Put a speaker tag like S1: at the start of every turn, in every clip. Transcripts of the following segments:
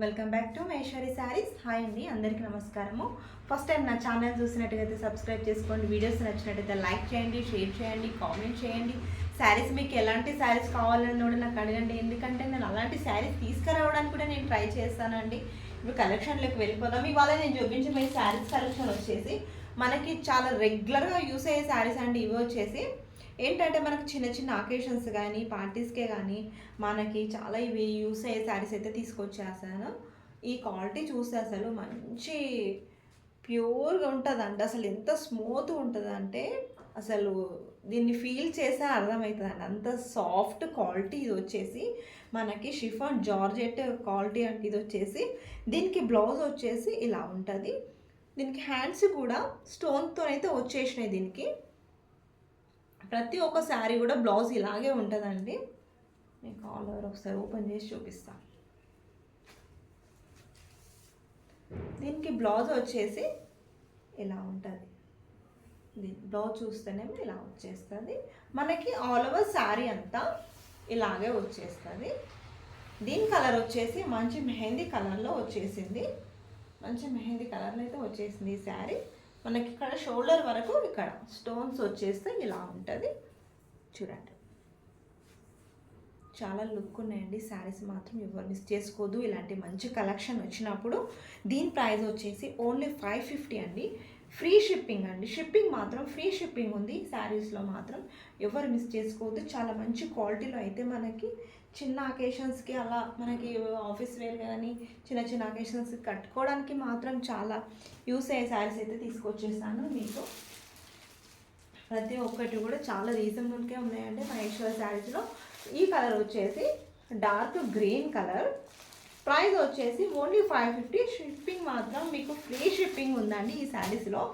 S1: Welcome back to Maheshwari saris. Hi అండి, అందరికీ నమస్కారము. ఫస్ట్ టైం నా ఛానల్ చూసినట్టుగైతే సబ్స్క్రైబ్ చేసుకోండి. వీడియోస్ నచ్చినట్టయితే లైక్ చేయండి, షేర్ చేయండి, కామెంట్ చేయండి. శారీస్ మీకు ఎలాంటి శారీస్ కావాలని కూడా నాకు అడగండి, ఎందుకంటే నేను అలాంటి శారీస్ తీసుకురావడానికి కూడా నేను ట్రై చేస్తానండి. ఇప్పుడు కలెక్షన్లోకి వెళ్ళిపోదాం. ఇవాళ నేను చూపించిన ఈ శారీస్ కలెక్షన్ వచ్చేసి మనకి చాలా రెగ్యులర్గా యూస్ అయ్యే శారీస్ అండి. ఇవి వచ్చేసి ఏంటంటే మనకు చిన్న చిన్న అకేషన్స్ కానీ పార్టీస్కే కానీ మనకి చాలా ఇవి యూస్ అయ్యే శారీస్ అయితే తీసుకొచ్చేసాను. ఈ క్వాలిటీ చూస్తే అసలు మంచి ప్యూర్గా ఉంటుందండి. అసలు ఎంత స్మూత్గా ఉంటుందంటే అసలు దీన్ని ఫీల్ చేస్తే అర్థమవుతుందండి, అంత సాఫ్ట్ క్వాలిటీ. ఇది వచ్చేసి మనకి షిఫాన్ జార్జెట్ క్వాలిటీ అంటే ఇది వచ్చేసి దీనికి బ్లౌజ్ వచ్చేసి ఇలా ఉంటుంది. దీనికి హ్యాండ్స్ కూడా స్టోన్తో అయితే వచ్చేసినాయి. దీనికి ప్రతి ఒక్క శారీ కూడా బ్లౌజ్ ఇలాగే ఉంటుందండి. మీకు ఆల్ ఓవర్ ఒకసారి ఓపెన్ చేసి చూపిస్తాను. దీనికి బ్లౌజ్ వచ్చేసి ఇలా ఉంటుంది. బ్లౌజ్ చూస్తేనేమో ఇలా వచ్చేస్తుంది. మనకి ఆల్ ఓవర్ శారీ అంతా ఇలాగే వచ్చేస్తుంది. దీని కలర్ వచ్చేసి మంచి మెహందీ కలర్లో వచ్చేసింది. మంచి మెహందీ కలర్లో అయితే వచ్చేసింది ఈ శారీ. మనకి ఇక్కడ షోల్డర్ వరకు ఇక్కడ స్టోన్స్ వచ్చేస్తే ఇలా ఉంటుంది. చూడండి, చాలా లుక్ ఉన్నాయండి శారీస్. మాత్రం ఎవరు మిస్ చేసుకోదు. ఇలాంటి మంచి కలెక్షన్ వచ్చినప్పుడు దీని ప్రైస్ వచ్చేసి ఓన్లీ 550 అండి. ఫ్రీ షిప్పింగ్ అండి. షిప్పింగ్ మాత్రం ఫ్రీ షిప్పింగ్ ఉంది శారీస్లో మాత్రం. ఎవరు మిస్ చేసుకోవద్దు. చాలా మంచి క్వాలిటీలో అయితే మనకి చిన్న అకేషన్స్కి అలా మనకి ఆఫీస్ వేర్ కానీ చిన్న చిన్న అకేషన్స్కి కట్టుకోవడానికి మాత్రం చాలా యూస్ అయ్యే శారీస్ అయితే తీసుకొచ్చేసాను మీకు. ప్రతి ఒక్కటి కూడా చాలా రీజనబుల్గా ఉన్నాయండి మహేశ్వరి శారీస్లో. ఈ కలర్ వచ్చేసి డార్క్ గ్రీన్ కలర్. ప్రైస్ వచ్చేసి ఓన్లీ 550. షిప్పింగ్ మాత్రం మీకు ఫ్రీ షిప్పింగ్ ఉందండి ఈ శారీస్లో.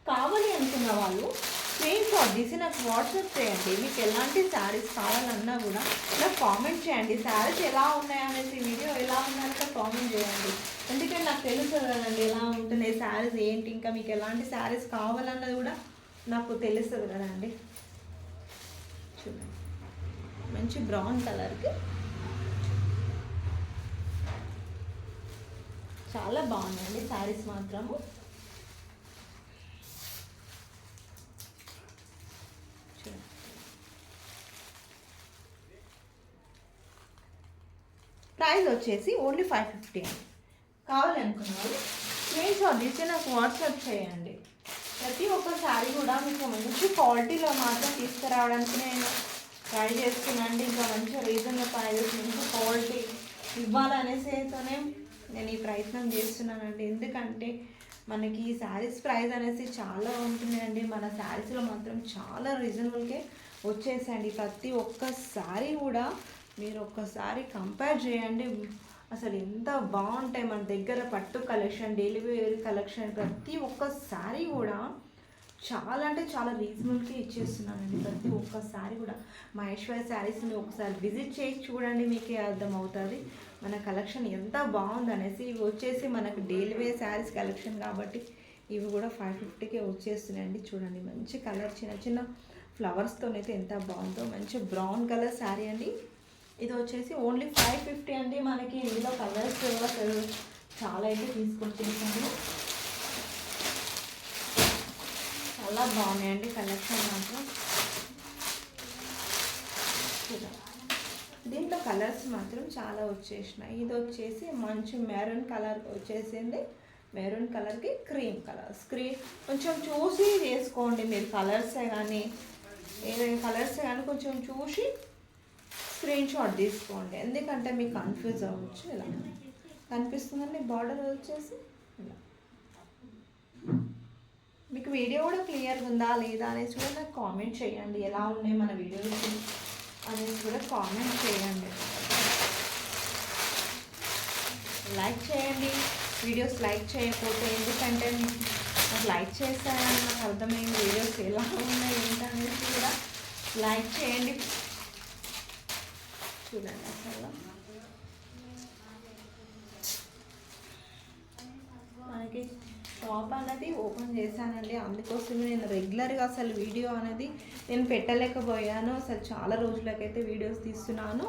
S1: కావాలి అనుకున్న వాళ్ళు స్క్రీన్ షాట్ తీసి నాకు వాట్సాప్ చేయండి. మీకు ఎలాంటి శారీస్ కావాలన్నా కూడా నాకు కామెంట్ చేయండి. శారీస్ ఎలా ఉన్నాయనేసి, వీడియో ఎలా ఉన్నాయని కామెంట్ చేయండి. ఎందుకంటే నాకు తెలుస్తుంది కదండి ఎలా ఉంటున్నాయి శారీస్ ఏంటి, ఇంకా మీకు ఎలాంటి శారీస్ కావాలన్నది కూడా నాకు తెలుస్తుంది కదండి. చూడండి, మంచి బ్రౌన్ కలర్కి చాలా బాగున్నాయండి శారీస్ మాత్రము. ప్రైస్ వచ్చేసి ఓన్లీ 550 అండి. కావాలనుకున్న వాళ్ళు స్క్రీన్ షాట్ తీసి నాకు వాట్సాప్ చేయండి. ప్రతి ఒక్క శారీ కూడా మీకు మంచి క్వాలిటీలో మాత్రం తీసుకురావడానికి నేను ట్రై చేస్తున్నాను. ఇంకా మంచి రీజనబుల్ ప్రైజెస్, మంచి క్వాలిటీ ఇవ్వాలనేసితోనే నేను ఈ ప్రయత్నం చేస్తున్నానండి. ఎందుకంటే మనకి ఈ శారీస్ ప్రైస్ అనేసి చాలా ఉంటుందండి. మన శారీస్లో మాత్రం చాలా రీజనబుల్గా వచ్చేసండి. ప్రతి ఒక్క శారీ కూడా మీరు ఒక్కసారి కంపేర్ చేయండి. అసలు ఎంత బాగుంటాయి మన దగ్గర. పట్టు కలెక్షన్, డైలీ వేర్ కలెక్షన్, ప్రతి ఒక్క శారీ కూడా చాలా అంటే చాలా రీజనబుల్గా ఇచ్చేస్తున్నానండి. ప్రతి ఒక్క శారీ కూడా మహేశ్వరి శారీస్ని ఒకసారి విజిట్ చేసి చూడండి, మీకే అర్థమవుతుంది మన కలెక్షన్ ఎంత బాగుందనేసి. ఇవి వచ్చేసి మనకు డైలీ వేర్ శారీస్ కలెక్షన్ కాబట్టి ఇవి కూడా 550కే వచ్చేస్తున్నాయండి. చూడండి, మంచి కలర్, చిన్న చిన్న ఫ్లవర్స్తోనైతే ఎంత బాగుందో. మంచి బ్రౌన్ కలర్ శారీ అండి. ఇది వచ్చేసి ఓన్లీ 550 అండి. మనకి ఇందులో కలర్స్ చాలా అయితే తీసుకొచ్చేసాను. చాలా బాగున్నాయండి కలెక్షన్ మాత్రం. దీంట్లో కలర్స్ మాత్రం చాలా వచ్చేసినాయి. ఇది వచ్చేసి మంచి మెరూన్ కలర్ వచ్చేసింది. మెరూన్ కలర్కి క్రీమ్ కలర్. కొంచెం చూసి వేసుకోండి మీరు. కలర్సే కానీ ఏదైనా కలర్సే కానీ కొంచెం చూసి స్క్రీన్ షాట్ తీసుకోండి, ఎందుకంటే మీకు కన్ఫ్యూజ్ అవ్వచ్చు. ఇలా కనిపిస్తుందండి బార్డర్ వచ్చేసి ఇలా. మీకు వీడియో కూడా క్లియర్గా ఉందా లేదా అనేసి కూడా నాకు కామెంట్ చేయండి. ఎలా ఉన్నాయి మన వీడియోస్ అనేసి కూడా కామెంట్ చేయండి. లైక్ చేయండి. వీడియోస్ లైక్ చేయకపోతే, ఎందుకంటే నాకు లైక్ చేస్తారని నాకు అర్థమైంది వీడియోస్ ఎలా ఉన్నాయి ఏంటనేసి కూడా లైక్ చేయండి. చూడండి, అసలు మనకి షాప్ అనేది ఓపెన్ చేశానండి. అందుకోసమే నేను రెగ్యులర్గా అసలు వీడియో అనేది నేను పెట్టలేకపోయాను. అసలు చాలా రోజులకైతే వీడియోస్ తీస్తున్నాను.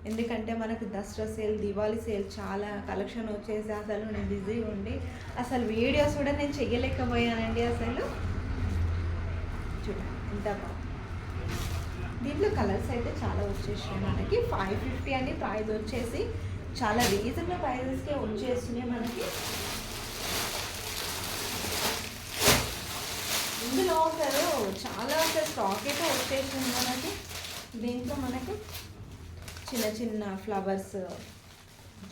S1: ఎందుకంటే మనకు దసరా సేల్, దివాళీ సేల్ చాలా కలెక్షన్ వచ్చేసి అసలు నేను బిజీగా ఉండి అసలు వీడియోస్ కూడా నేను చెయ్యలేకపోయానండి. అసలు చూడండి ఎంత బాగుంది. దీంట్లో కలర్స్ అయితే చాలా వచ్చేసినాయి మనకి. 550 అని ప్రైస్ వచ్చేసి చాలా రీజనబుల్ ప్రైజెస్కే వచ్చేస్తున్నాయి మనకి. ఇందులో అసలు చాలా స్టాక్ అయితే వచ్చేసింది మనకి. దీంట్లో మనకి చిన్న చిన్న ఫ్లవర్స్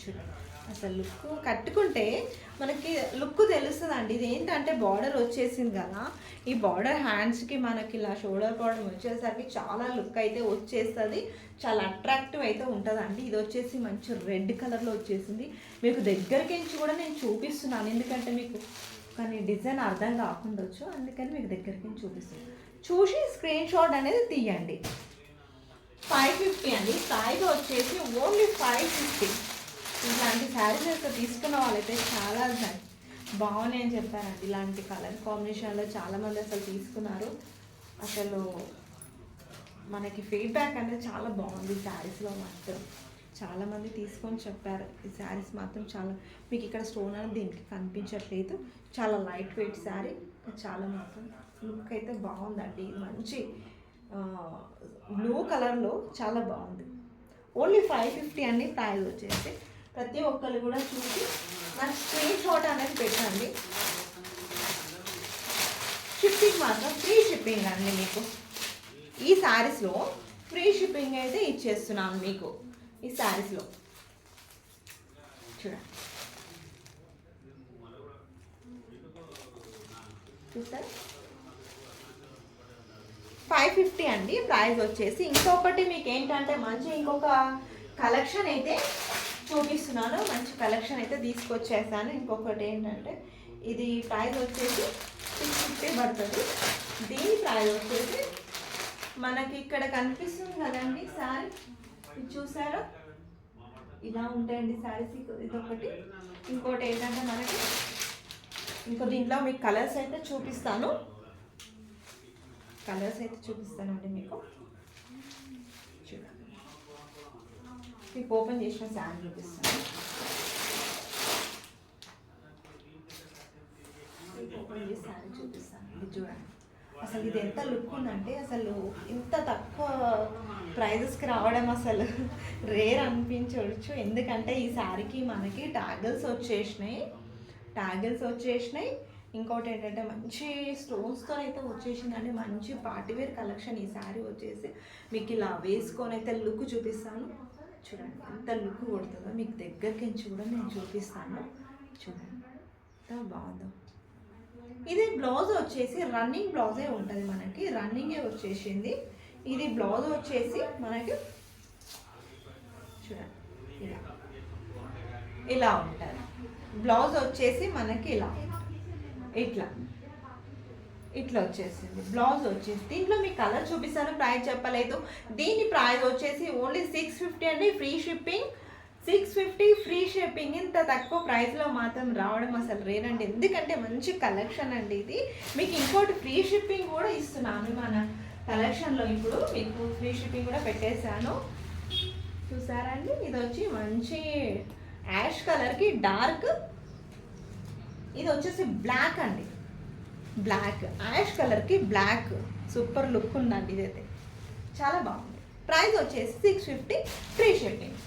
S1: చూడండి, అసలు లుక్ కట్టుకుంటే మనకి లుక్ తెలుస్తుందండి. ఇది ఏంటంటే బార్డర్ వచ్చేసింది కదా, ఈ బార్డర్ హ్యాండ్స్కి మనకి ఇలా షోల్డర్ బార్డర్ వచ్చేసరికి చాలా లుక్ అయితే వచ్చేస్తుంది, చాలా అట్రాక్టివ్ అయితే ఉంటుందండి. ఇది వచ్చేసి మంచి రెడ్ కలర్లో వచ్చేసింది. మీకు దగ్గరికి నుంచి కూడా నేను చూపిస్తున్నాను, ఎందుకంటే మీకు కానీ డిజైన్ అర్థం కాకుండొచ్చు, అందుకని మీకు దగ్గరికి నుంచి చూపిస్తున్నాను. చూసి స్క్రీన్ షాట్ అనేది తీయండి. 550 అండి, ప్రైస్ వచ్చేసి ఓన్లీ 550. ఇలాంటి శారీస్ అయితే తీసుకున్న వాళ్ళైతే చాలా బాగున్నాయి అని చెప్పారండి. ఇలాంటి కలర్ కాంబినేషన్లో చాలామంది అసలు తీసుకున్నారు. అసలు మనకి ఫీడ్బ్యాక్ అనేది చాలా బాగుంది. శారీస్లో మాత్రం చాలామంది తీసుకొని చెప్పారు, ఈ శారీస్ మాత్రం చాలా, మీకు ఇక్కడ స్టోన్ అనేది దీనికి కనిపించట్లేదు, చాలా లైట్ వెయిట్ శారీ, చాలా మాత్రం లుక్ అయితే బాగుందండి. మంచి బ్లూ కలర్లో చాలా బాగుంది. ఓన్లీ 550 అండి ప్రైస్ వచ్చేసి. ప్రతి ఒక్కరు కూడా చూసి నాకు స్క్రీన్ షాట్ అనేది పెట్టండి. షిప్పింగ్ మాత్రం ఫ్రీ షిప్పింగ్ అండి. మీకు ఈ శారీస్లో ఫ్రీ షిప్పింగ్ అయితే ఇచ్చేస్తున్నాను మీకు. ఈ శారీస్లో చూడండి, చూస్తారా 550 అండి ప్రైస్ వచ్చేసి. ఇంకొకటి మీకు ఏంటంటే మంచి ఇంకొక కలెక్షన్ అయితే చూపిస్తున్నాను, మంచి కలెక్షన్ అయితే తీసుకొచ్చేసాను. ఇంకొకటి ఏంటంటే ఇది ప్రైస్ వచ్చేసి 650 పడుతుంది. దీని ప్రైస్ వచ్చేసి మనకి ఇక్కడ కనిపిస్తుంది కదండి శారీ, ఇది చూసారా, ఇలా ఉంటాయండి శారీస్. ఇదొకటి. ఇంకోటి ఏంటంటే మనకి ఇంకో దీంట్లో మీకు కలర్స్ అయితే చూపిస్తాను, చూపిస్తానండి మీకు. చూడండి, మీకు ఓపెన్ చేసిన శారీ చూపిస్తాను. ఓపెన్ చేసి శారీ చూపిస్తాను. ఇది చూడండి, అసలు ఇది ఎంత లుక్ ఉందంటే అసలు ఇంత తక్కువ ప్రైజెస్కి రావడం అసలు రేర్ అనిపించవచ్చు. ఎందుకంటే ఈ శారీకి మనకి ట్యాగిల్స్ వచ్చేసినాయి. ఇంకోటి ఏంటంటే మంచి స్టోన్స్తో అయితే వచ్చేసిందండి. మంచి పార్టీవేర్ కలెక్షన్. ఈ శారీ వచ్చేసి మీకు ఇలా వేసుకొని అయితే లుక్ చూపిస్తాను. చూడండి ఎంత లుక్ కొడుతుందో, మీకు దగ్గరికి నుంచి కూడా నేను చూపిస్తాను. చూడండి ఎంత బాగుందో. ఇది బ్లౌజ్ వచ్చేసి రన్నింగ్ బ్లౌజే ఉంటుంది మనకి, రన్నింగే వచ్చేసింది. ఇది బ్లౌజ్ వచ్చేసి మనకి చూడండి ఇలా ఉంటుంది. బ్లౌజ్ వచ్చేసి మనకి ఇట్లా వచ్చేసింది బ్లౌజ్ వచ్చేసి. దీంట్లో మీకు కలర్ చూపిస్తాను, ప్రైస్ చెప్పలేదు. దీని ప్రైస్ వచ్చేసి ఓన్లీ 650 అండి, ఫ్రీ షిప్పింగ్. 650 free shipping. ఇంత తక్కువ ప్రైస్లో మాత్రం రావడం అసలు రేనండి, ఎందుకంటే మంచి కలెక్షన్ అండి ఇది. మీకు ఇంకోటి ఫ్రీ షిప్పింగ్ కూడా ఇస్తున్నాను మన కలెక్షన్లో. ఇప్పుడు మీకు ఫ్రీ షిప్పింగ్ కూడా పెట్టేశాను, చూసారా అండి. ఇది వచ్చి మంచి యాష్ కలర్కి డార్క్, ఇది వచ్చేసి బ్లాక్ అండి, బ్లాక్ యాష్ కలర్కి బ్లాక్. సూపర్ లుక్ ఉందండి, ఇదైతే చాలా బాగుంది. ప్రైస్ వచ్చేసి 650 ఫ్రీ షిప్పింగ్.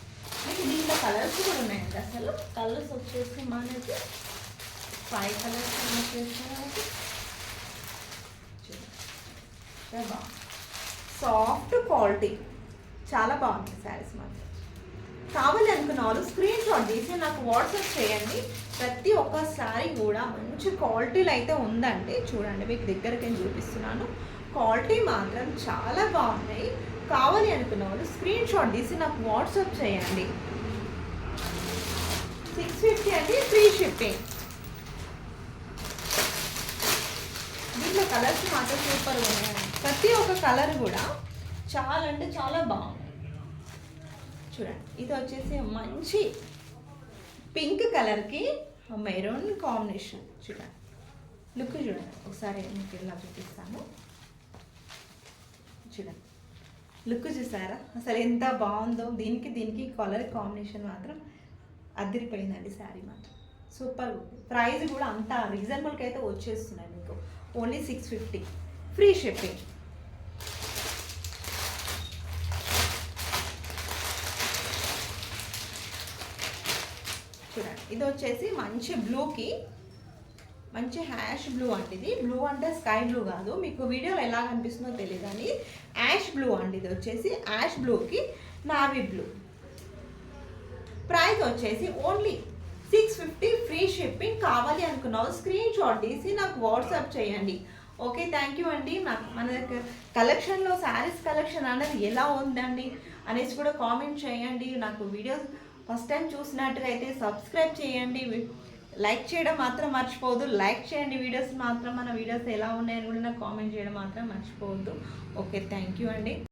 S1: మీకు దీంట్లో కలర్స్ కూడా ఉన్నాయండి. అసలు కలర్స్ వచ్చేసి మనకి 5 కలర్స్ వచ్చేసి మనకి బాగుంది. సాఫ్ట్ క్వాలిటీ, చాలా బాగుంది శారీస్ మాత్రం. కావాలి అనుకున్న వాళ్ళు స్క్రీన్ షాట్ తీసి నాకు వాట్సాప్ చేయండి. ప్రతి ఒక్క శారీ కూడా మంచి క్వాలిటీలో అయితే ఉందండి. చూడండి, మీకు దగ్గరికి నేను చూపిస్తున్నాను, క్వాలిటీ మాత్రం చాలా బాగున్నాయి. కావాలి అనుకున్న వాళ్ళు స్క్రీన్ షాట్ తీసి నాకు వాట్సాప్ చేయండి. 650 అండి, ఫ్రీ షిప్పింగ్. దీంట్లో కలర్స్ మాత్రం సూపర్గా ఉన్నాయండి. ప్రతి ఒక్క కలర్ కూడా చాలా అంటే చాలా బాగుంది. చూడండి, ఇది వచ్చేసి మంచి పింక్ కలర్కి మెరూన్ కాంబినేషన్. చూడండి లుక్ చూడండి ఒకసారి, మీకు ఇలా చూపిస్తాను. చూడండి లుక్ చూసారా అసలు ఎంత బాగుందో. దీనికి దీనికి కలర్ కాంబినేషన్ మాత్రం అదిరిపోయిందండి. శారీ మాత్రం సూపర్. ప్రైస్ కూడా అంత రీజనబుల్కి అయితే వచ్చేస్తున్నాయి మీకు. Only 650, free shipping. చూడండి ఇది వచ్చేసి మంచి బ్లూకి, మంచి హ్యాష్ బ్లూ అండి. ఇది బ్లూ అంటే స్కై బ్లూ కాదు, మీకు వీడియోలో ఎలా కనిపిస్తుందో తెలియదు కానీ యాష్ బ్లూ అండి. ఇది వచ్చేసి యాష్ బ్లూకి నావీ బ్లూ. ప్రైస్ వచ్చేసి ఓన్లీ 650, ఫ్రీ షిప్పింగ్. కావాలి అనుకున్నావు స్క్రీన్ షాట్ తీసి నాకు వాట్సాప్ చేయండి. ఓకే, థ్యాంక్ యూ అండి. మన దగ్గర కలెక్షన్లో శారీస్ కలెక్షన్ అనేది ఎలా ఉందండి అనేసి కూడా కామెంట్ చేయండి. నాకు వీడియోస్ ఫస్ట్ టైం చూసినట్టుగా అయితే సబ్స్క్రైబ్ చేయండి. లైక్ చేయడం మాత్రం మర్చిపోవద్దు. లైక్ చేయండి వీడియోస్ మాత్రం. మన వీడియోస్ ఎలా ఉన్నాయని కూడా నాకు కామెంట్ చేయడం మాత్రం మర్చిపోవద్దు. ఓకే, థ్యాంక్ యూ అండి.